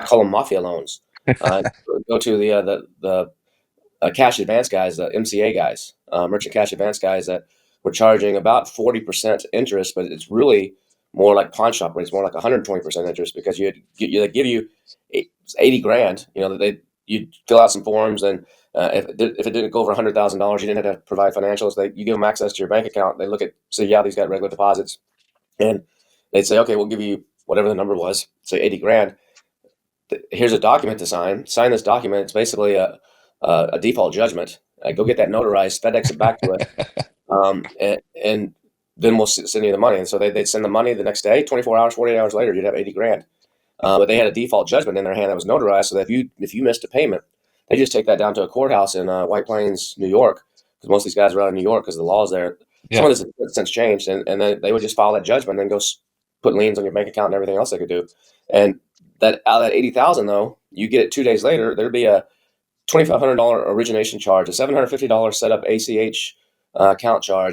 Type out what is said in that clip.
call them mafia loans. Uh, Go to the cash advance guys, the MCA guys, merchant cash advance guys that were charging about 40% interest, but it's really more like pawn shop rates, more like 120% interest because they give you 80 grand. You fill out some forms, and if it didn't go over $100,000, you didn't have to provide financials. You give them access to your bank account. They look at, say, yeah, these got regular deposits, and they'd say, okay, we'll give you whatever the number was, say 80 grand. Here's a document to sign. Sign this document. It's basically a default judgment. Go get that notarized, FedEx it back to us, and then we'll send you the money. And so they'd send the money the next day. 24 hours, 48 hours later, you'd have 80 grand. But they had a default judgment in their hand that was notarized, so that if you missed a payment, they just take that down to a courthouse in White Plains, New York, because most of these guys are out of New York because the laws there. Some Yeah. of this has since changed, and then they would just file that judgment and then go put liens on your bank account and everything else they could do. And that out of that 80,000 though, you get it 2 days later. There'd be a $2,500 origination charge, a $750 setup ACH account charge.